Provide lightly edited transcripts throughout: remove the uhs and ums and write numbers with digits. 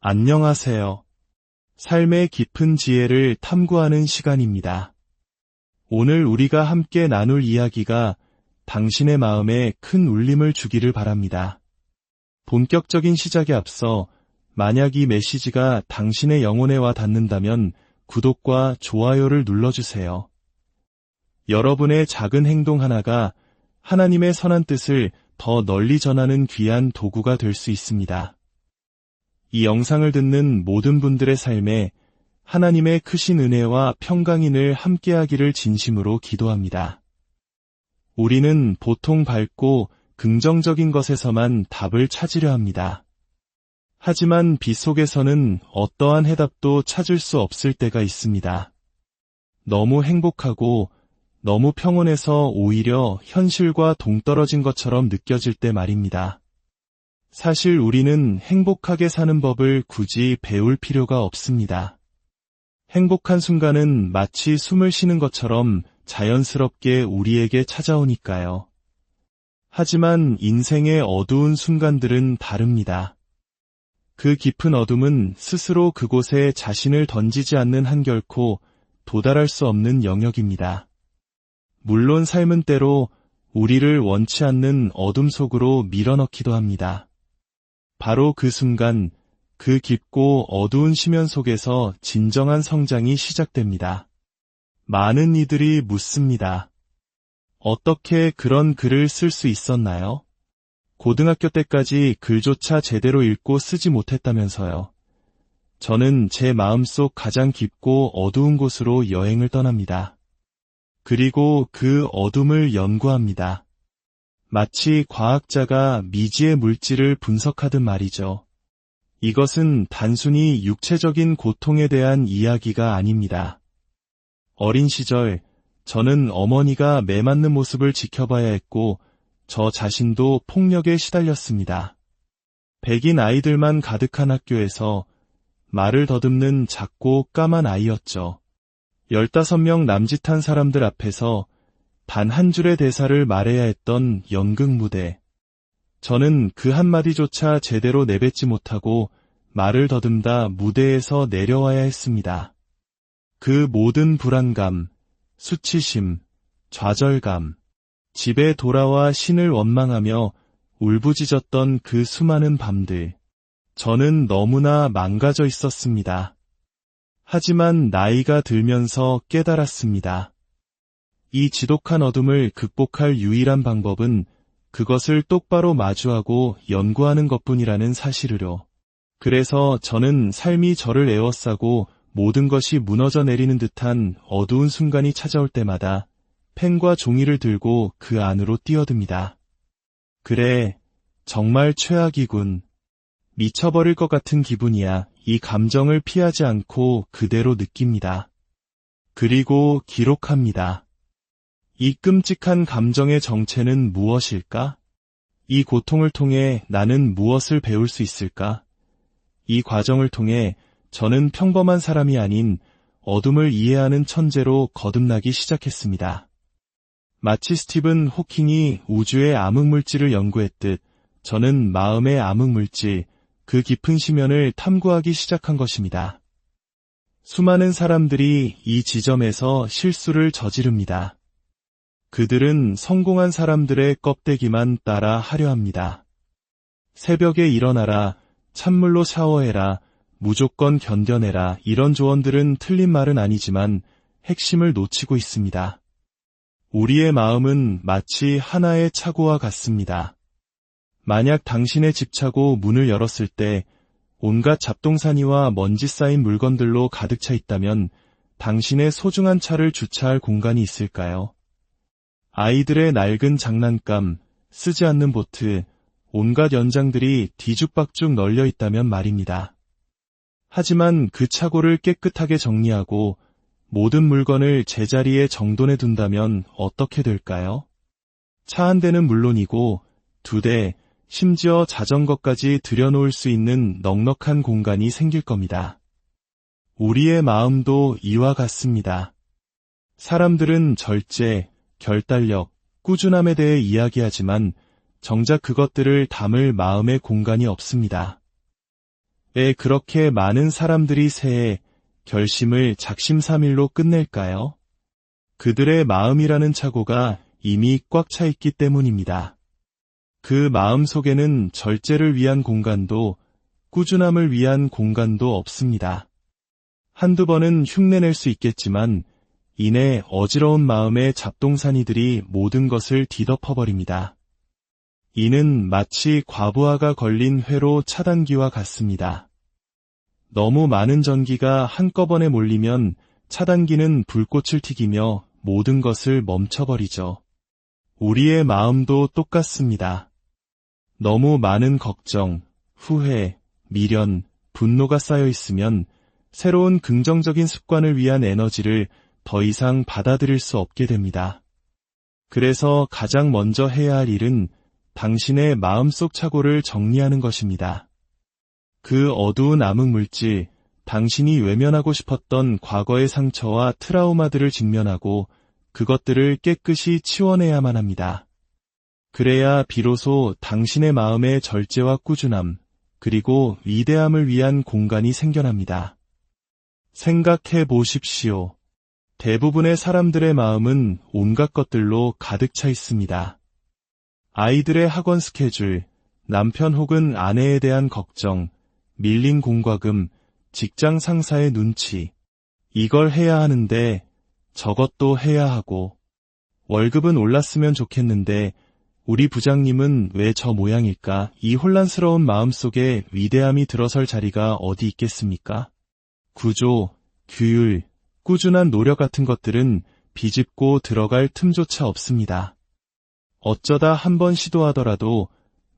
안녕하세요. 삶의 깊은 지혜를 탐구하는 시간입니다. 오늘 우리가 함께 나눌 이야기가 당신의 마음에 큰 울림을 주기를 바랍니다. 본격적인 시작에 앞서 만약 이 메시지가 당신의 영혼에 와 닿는다면 구독과 좋아요를 눌러주세요. 여러분의 작은 행동 하나가 하나님의 선한 뜻을 더 널리 전하는 귀한 도구가 될 수 있습니다. 이 영상을 듣는 모든 분들의 삶에 하나님의 크신 은혜와 평강이 늘 함께하기를 진심으로 기도합니다. 우리는 보통 밝고 긍정적인 것에서만 답을 찾으려 합니다. 하지만 빛 속에서는 어떠한 해답도 찾을 수 없을 때가 있습니다. 너무 행복하고 너무 평온해서 오히려 현실과 동떨어진 것처럼 느껴질 때 말입니다. 사실 우리는 행복하게 사는 법을 굳이 배울 필요가 없습니다. 행복한 순간은 마치 숨을 쉬는 것처럼 자연스럽게 우리에게 찾아오니까요. 하지만 인생의 어두운 순간들은 다릅니다. 그 깊은 어둠은 스스로 그곳에 자신을 던지지 않는 한 결코 도달할 수 없는 영역입니다. 물론 삶은 때로 우리를 원치 않는 어둠 속으로 밀어넣기도 합니다. 바로 그 순간, 그 깊고 어두운 심연 속에서 진정한 성장이 시작됩니다. 많은 이들이 묻습니다. 어떻게 그런 글을 쓸 수 있었나요? 고등학교 때까지 글조차 제대로 읽고 쓰지 못했다면서요. 저는 제 마음속 가장 깊고 어두운 곳으로 여행을 떠납니다. 그리고 그 어둠을 연구합니다. 마치 과학자가 미지의 물질을 분석하듯 말이죠. 이것은 단순히 육체적인 고통에 대한 이야기가 아닙니다. 어린 시절, 저는 어머니가 매맞는 모습을 지켜봐야 했고, 저 자신도 폭력에 시달렸습니다. 백인 아이들만 가득한 학교에서 말을 더듬는 작고 까만 아이였죠. 15명 남짓한 사람들 앞에서 단 한 줄의 대사를 말해야 했던 연극 무대. 저는 그 한마디조차 제대로 내뱉지 못하고 말을 더듬다 무대에서 내려와야 했습니다. 그 모든 불안감, 수치심, 좌절감, 집에 돌아와 신을 원망하며 울부짖었던 그 수많은 밤들. 저는 너무나 망가져 있었습니다. 하지만 나이가 들면서 깨달았습니다. 이 지독한 어둠을 극복할 유일한 방법은 그것을 똑바로 마주하고 연구하는 것뿐이라는 사실으로. 그래서 저는 삶이 저를 에워싸고 모든 것이 무너져 내리는 듯한 어두운 순간이 찾아올 때마다 펜과 종이를 들고 그 안으로 뛰어듭니다. 그래, 정말 최악이군. 미쳐버릴 것 같은 기분이야. 이 감정을 피하지 않고 그대로 느낍니다. 그리고 기록합니다. 이 끔찍한 감정의 정체는 무엇일까? 이 고통을 통해 나는 무엇을 배울 수 있을까? 이 과정을 통해 저는 평범한 사람이 아닌 어둠을 이해하는 천재로 거듭나기 시작했습니다. 마치 스티븐 호킹이 우주의 암흑물질을 연구했듯 저는 마음의 암흑물질, 그 깊은 심연을 탐구하기 시작한 것입니다. 수많은 사람들이 이 지점에서 실수를 저지릅니다. 그들은 성공한 사람들의 껍데기만 따라 하려 합니다. 새벽에 일어나라, 찬물로 샤워해라, 무조건 견뎌내라, 이런 조언들은 틀린 말은 아니지만 핵심을 놓치고 있습니다. 우리의 마음은 마치 하나의 차고와 같습니다. 만약 당신의 집 차고 문을 열었을 때 온갖 잡동사니와 먼지 쌓인 물건들로 가득 차 있다면 당신의 소중한 차를 주차할 공간이 있을까요? 아이들의 낡은 장난감, 쓰지 않는 보트, 온갖 연장들이 뒤죽박죽 널려 있다면 말입니다. 하지만 그 차고를 깨끗하게 정리하고 모든 물건을 제자리에 정돈해 둔다면 어떻게 될까요? 차 한 대는 물론이고 2대, 심지어 자전거까지 들여놓을 수 있는 넉넉한 공간이 생길 겁니다. 우리의 마음도 이와 같습니다. 사람들은 절제, 결단력, 꾸준함에 대해 이야기하지만 정작 그것들을 담을 마음의 공간이 없습니다. 왜 그렇게 많은 사람들이 새해 결심을 작심삼일로 끝낼까요? 그들의 마음이라는 차고가 이미 꽉 차 있기 때문입니다. 그 마음 속에는 절제를 위한 공간도 꾸준함을 위한 공간도 없습니다. 한두 번은 흉내낼 수 있겠지만 이내 어지러운 마음의 잡동사니들이 모든 것을 뒤덮어버립니다. 이는 마치 과부하가 걸린 회로 차단기와 같습니다. 너무 많은 전기가 한꺼번에 몰리면 차단기는 불꽃을 튀기며 모든 것을 멈춰버리죠. 우리의 마음도 똑같습니다. 너무 많은 걱정, 후회, 미련, 분노가 쌓여 있으면 새로운 긍정적인 습관을 위한 에너지를 더 이상 받아들일 수 없게 됩니다. 그래서 가장 먼저 해야 할 일은 당신의 마음속 착오를 정리하는 것입니다. 그 어두운 암흑물질, 당신이 외면하고 싶었던 과거의 상처와 트라우마들을 직면하고 그것들을 깨끗이 치워내야만 합니다. 그래야 비로소 당신의 마음의 절제와 꾸준함, 그리고 위대함을 위한 공간이 생겨납니다. 생각해 보십시오. 대부분의 사람들의 마음은 온갖 것들로 가득 차 있습니다. 아이들의 학원 스케줄, 남편 혹은 아내에 대한 걱정, 밀린 공과금, 직장 상사의 눈치. 이걸 해야 하는데 저것도 해야 하고, 월급은 올랐으면 좋겠는데 우리 부장님은 왜 저 모양일까? 이 혼란스러운 마음속에 위대함이 들어설 자리가 어디 있겠습니까? 구조, 규율, 꾸준한 노력 같은 것들은 비집고 들어갈 틈조차 없습니다. 어쩌다 한번 시도하더라도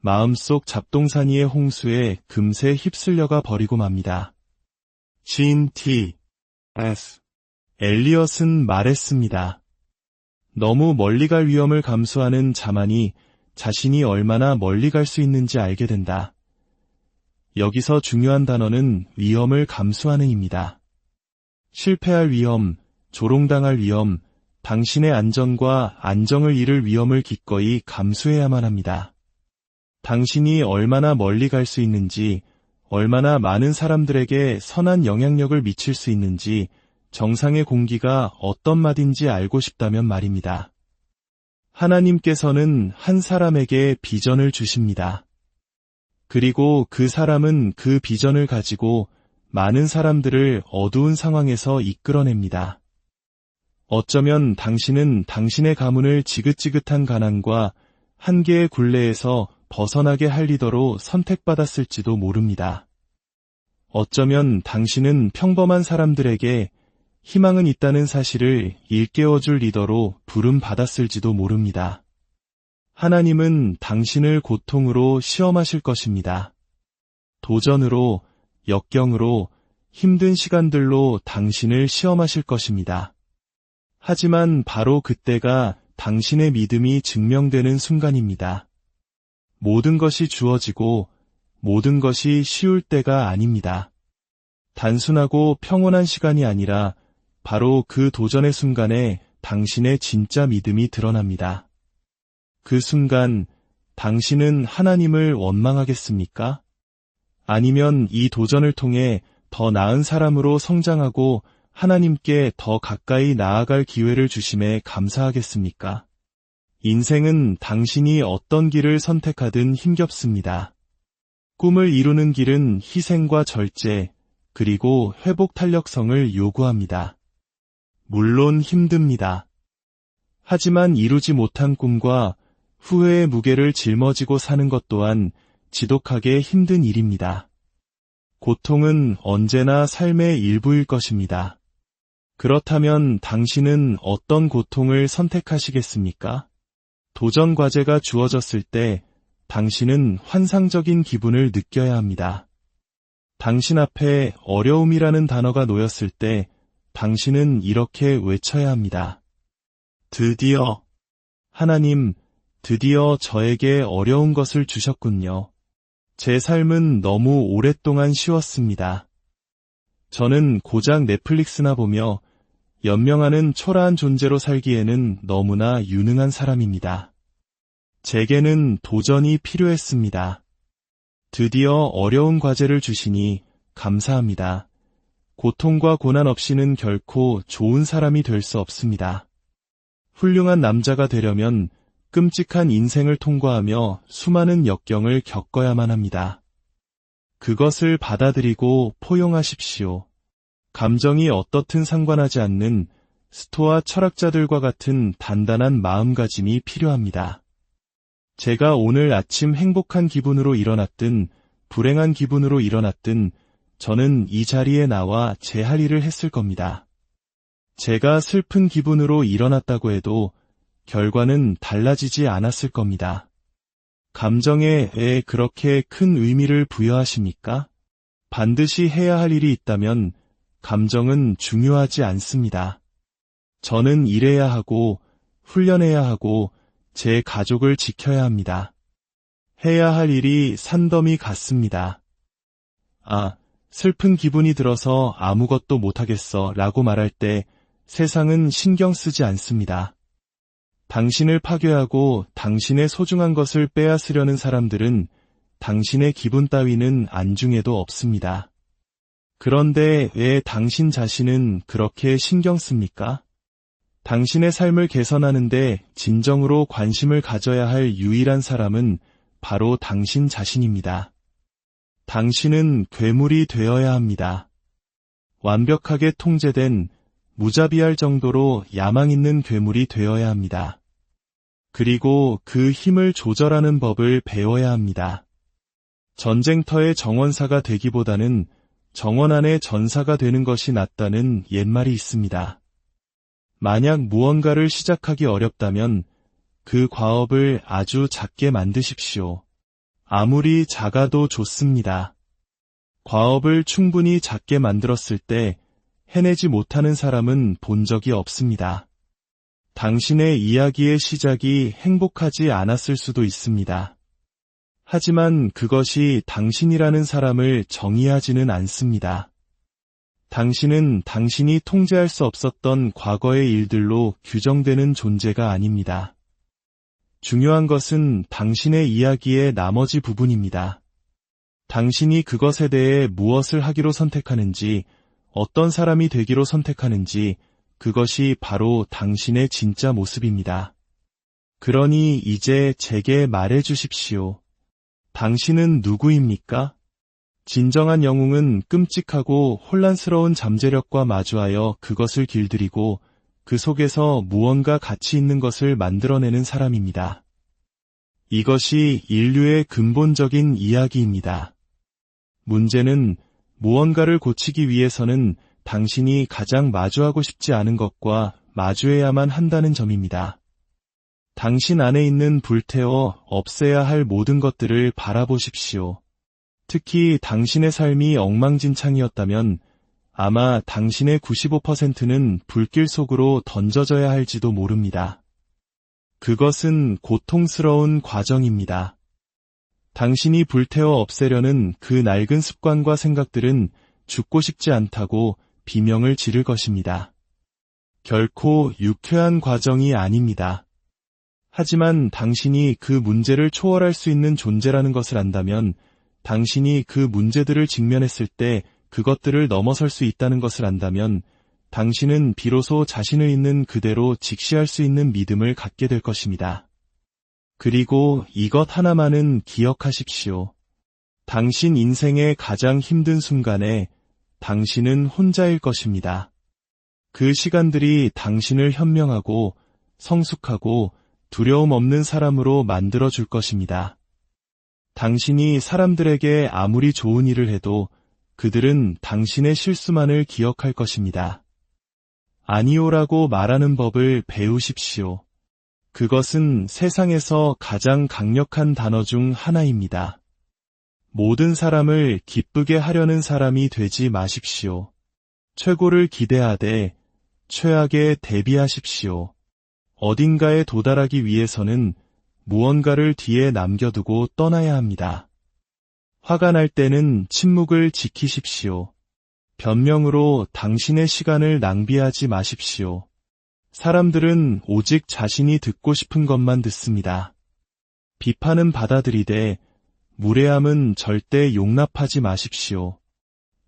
마음속 잡동사니의 홍수에 금세 휩쓸려가 버리고 맙니다. 진 T.S. 엘리엇은 말했습니다. 너무 멀리 갈 위험을 감수하는 자만이 자신이 얼마나 멀리 갈 수 있는지 알게 된다. 여기서 중요한 단어는 위험을 감수하는 입니다. 실패할 위험, 조롱당할 위험, 당신의 안전과 안정을 잃을 위험을 기꺼이 감수해야만 합니다. 당신이 얼마나 멀리 갈 수 있는지, 얼마나 많은 사람들에게 선한 영향력을 미칠 수 있는지, 정상의 공기가 어떤 맛인지 알고 싶다면 말입니다. 하나님께서는 한 사람에게 비전을 주십니다. 그리고 그 사람은 그 비전을 가지고 많은 사람들을 어두운 상황에서 이끌어냅니다. 어쩌면 당신은 당신의 가문을 지긋지긋한 가난과 한계의 굴레에서 벗어나게 할 리더로 선택받았을지도 모릅니다. 어쩌면 당신은 평범한 사람들에게 희망은 있다는 사실을 일깨워줄 리더로 부름받았을지도 모릅니다. 하나님은 당신을 고통으로 시험하실 것입니다. 도전으로, 역경으로, 힘든 시간들로 당신을 시험하실 것입니다. 하지만 바로 그때가 당신의 믿음이 증명되는 순간입니다. 모든 것이 주어지고 모든 것이 쉬울 때가 아닙니다. 단순하고 평온한 시간이 아니라 바로 그 도전의 순간에 당신의 진짜 믿음이 드러납니다. 그 순간 당신은 하나님을 원망하겠습니까? 아니면 이 도전을 통해 더 나은 사람으로 성장하고 하나님께 더 가까이 나아갈 기회를 주심에 감사하겠습니까? 인생은 당신이 어떤 길을 선택하든 힘겹습니다. 꿈을 이루는 길은 희생과 절제, 그리고 회복 탄력성을 요구합니다. 물론 힘듭니다. 하지만 이루지 못한 꿈과 후회의 무게를 짊어지고 사는 것 또한 지독하게 힘든 일입니다. 고통은 언제나 삶의 일부일 것입니다. 그렇다면 당신은 어떤 고통을 선택하시겠습니까? 도전 과제가 주어졌을 때 당신은 환상적인 기분을 느껴야 합니다. 당신 앞에 어려움이라는 단어가 놓였을 때 당신은 이렇게 외쳐야 합니다. 드디어, 하나님, 드디어 저에게 어려운 것을 주셨군요. 제 삶은 너무 오랫동안 쉬웠습니다. 저는 고작 넷플릭스나 보며 연명하는 초라한 존재로 살기에는 너무나 유능한 사람입니다. 제게는 도전이 필요했습니다. 드디어 어려운 과제를 주시니 감사합니다. 고통과 고난 없이는 결코 좋은 사람이 될 수 없습니다. 훌륭한 남자가 되려면 끔찍한 인생을 통과하며 수많은 역경을 겪어야만 합니다. 그것을 받아들이고 포용하십시오. 감정이 어떻든 상관하지 않는 스토아 철학자들과 같은 단단한 마음가짐이 필요합니다. 제가 오늘 아침 행복한 기분으로 일어났든 불행한 기분으로 일어났든 저는 이 자리에 나와 제 할 일을 했을 겁니다. 제가 슬픈 기분으로 일어났다고 해도 결과는 달라지지 않았을 겁니다. 감정에 왜 그렇게 큰 의미를 부여하십니까? 반드시 해야 할 일이 있다면 감정은 중요하지 않습니다. 저는 일해야 하고 훈련해야 하고 제 가족을 지켜야 합니다. 해야 할 일이 산더미 같습니다. 슬픈 기분이 들어서 아무것도 못하겠어 라고 말할 때 세상은 신경 쓰지 않습니다. 당신을 파괴하고 당신의 소중한 것을 빼앗으려는 사람들은 당신의 기분 따위는 안중에도 없습니다. 그런데 왜 당신 자신은 그렇게 신경 씁니까? 당신의 삶을 개선하는데 진정으로 관심을 가져야 할 유일한 사람은 바로 당신 자신입니다. 당신은 괴물이 되어야 합니다. 완벽하게 통제된 무자비할 정도로 야망 있는 괴물이 되어야 합니다. 그리고 그 힘을 조절하는 법을 배워야 합니다. 전쟁터의 정원사가 되기보다는 정원 안의 전사가 되는 것이 낫다는 옛말이 있습니다. 만약 무언가를 시작하기 어렵다면 그 과업을 아주 작게 만드십시오. 아무리 작아도 좋습니다. 과업을 충분히 작게 만들었을 때 해내지 못하는 사람은 본 적이 없습니다. 당신의 이야기의 시작이 행복하지 않았을 수도 있습니다. 하지만 그것이 당신이라는 사람을 정의하지는 않습니다. 당신은 당신이 통제할 수 없었던 과거의 일들로 규정되는 존재가 아닙니다. 중요한 것은 당신의 이야기의 나머지 부분입니다. 당신이 그것에 대해 무엇을 하기로 선택하는지, 어떤 사람이 되기로 선택하는지, 그것이 바로 당신의 진짜 모습입니다. 그러니 이제 제게 말해 주십시오. 당신은 누구입니까? 진정한 영웅은 끔찍하고 혼란스러운 잠재력과 마주하여 그것을 길들이고 그 속에서 무언가 가치 있는 것을 만들어내는 사람입니다. 이것이 인류의 근본적인 이야기입니다. 문제는 무언가를 고치기 위해서는 당신이 가장 마주하고 싶지 않은 것과 마주해야만 한다는 점입니다. 당신 안에 있는 불태워 없애야 할 모든 것들을 바라보십시오. 특히 당신의 삶이 엉망진창이었다면 아마 당신의 95%는 불길 속으로 던져져야 할지도 모릅니다. 그것은 고통스러운 과정입니다. 당신이 불태워 없애려는 그 낡은 습관과 생각들은 죽고 싶지 않다고 비명을 지를 것입니다. 결코 유쾌한 과정이 아닙니다. 하지만 당신이 그 문제를 초월할 수 있는 존재라는 것을 안다면, 당신이 그 문제들을 직면했을 때 그것들을 넘어설 수 있다는 것을 안다면, 당신은 비로소 자신을 있는 그대로 직시할 수 있는 믿음을 갖게 될 것입니다. 그리고 이것 하나만은 기억하십시오. 당신 인생의 가장 힘든 순간에 당신은 혼자일 것입니다. 그 시간들이 당신을 현명하고 성숙하고 두려움 없는 사람으로 만들어줄 것입니다. 당신이 사람들에게 아무리 좋은 일을 해도 그들은 당신의 실수만을 기억할 것입니다. 아니오라고 말하는 법을 배우십시오. 그것은 세상에서 가장 강력한 단어 중 하나입니다. 모든 사람을 기쁘게 하려는 사람이 되지 마십시오. 최고를 기대하되 최악에 대비하십시오. 어딘가에 도달하기 위해서는 무언가를 뒤에 남겨두고 떠나야 합니다. 화가 날 때는 침묵을 지키십시오. 변명으로 당신의 시간을 낭비하지 마십시오. 사람들은 오직 자신이 듣고 싶은 것만 듣습니다. 비판은 받아들이되 무례함은 절대 용납하지 마십시오.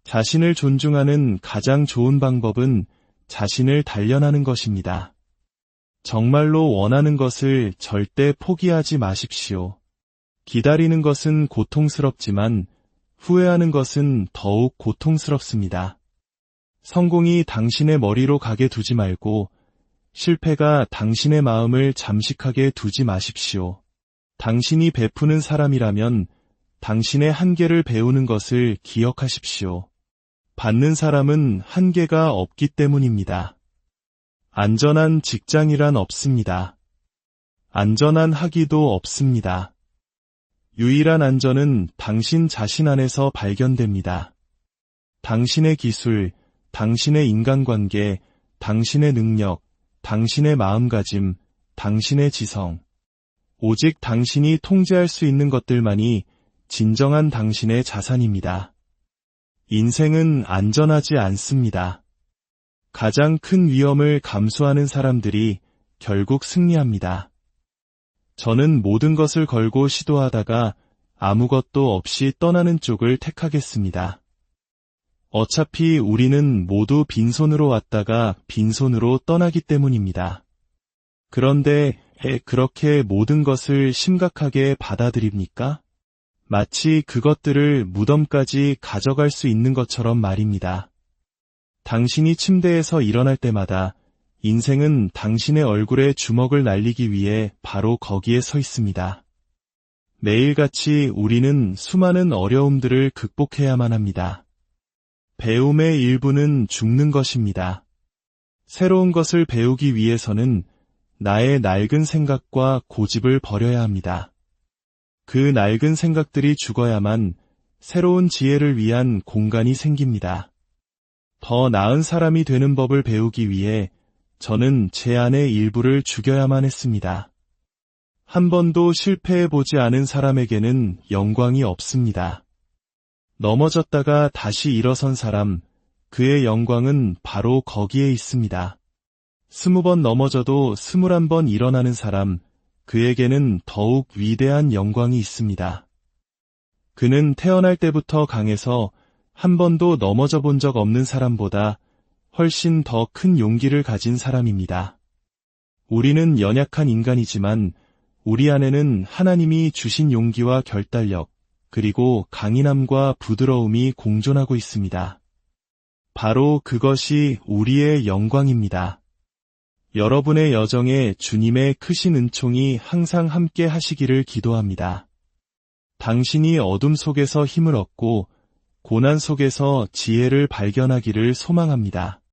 자신을 존중하는 가장 좋은 방법은 자신을 단련하는 것입니다. 정말로 원하는 것을 절대 포기하지 마십시오. 기다리는 것은 고통스럽지만 후회하는 것은 더욱 고통스럽습니다. 성공이 당신의 머리로 가게 두지 말고 실패가 당신의 마음을 잠식하게 두지 마십시오. 당신이 베푸는 사람이라면 당신의 한계를 배우는 것을 기억하십시오. 받는 사람은 한계가 없기 때문입니다. 안전한 직장이란 없습니다. 안전한 학위도 없습니다. 유일한 안전은 당신 자신 안에서 발견됩니다. 당신의 기술, 당신의 인간관계, 당신의 능력, 당신의 마음가짐, 당신의 지성. 오직 당신이 통제할 수 있는 것들만이 진정한 당신의 자산입니다. 인생은 안전하지 않습니다. 가장 큰 위험을 감수하는 사람들이 결국 승리합니다. 저는 모든 것을 걸고 시도하다가 아무것도 없이 떠나는 쪽을 택하겠습니다. 어차피 우리는 모두 빈손으로 왔다가 빈손으로 떠나기 때문입니다. 그런데 그렇게 모든 것을 심각하게 받아들입니까? 마치 그것들을 무덤까지 가져갈 수 있는 것처럼 말입니다. 당신이 침대에서 일어날 때마다 인생은 당신의 얼굴에 주먹을 날리기 위해 바로 거기에 서 있습니다. 매일같이 우리는 수많은 어려움들을 극복해야만 합니다. 배움의 일부는 죽는 것입니다. 새로운 것을 배우기 위해서는 나의 낡은 생각과 고집을 버려야 합니다. 그 낡은 생각들이 죽어야만 새로운 지혜를 위한 공간이 생깁니다. 더 나은 사람이 되는 법을 배우기 위해 저는 제 안의 일부를 죽여야만 했습니다. 한 번도 실패해보지 않은 사람에게는 영광이 없습니다. 넘어졌다가 다시 일어선 사람, 그의 영광은 바로 거기에 있습니다. 20번 넘어져도 21번 일어나는 사람, 그에게는 더욱 위대한 영광이 있습니다. 그는 태어날 때부터 강해서 한 번도 넘어져 본 적 없는 사람보다 훨씬 더 큰 용기를 가진 사람입니다. 우리는 연약한 인간이지만 우리 안에는 하나님이 주신 용기와 결단력, 그리고 강인함과 부드러움이 공존하고 있습니다. 바로 그것이 우리의 영광입니다. 여러분의 여정에 주님의 크신 은총이 항상 함께 하시기를 기도합니다. 당신이 어둠 속에서 힘을 얻고 고난 속에서 지혜를 발견하기를 소망합니다.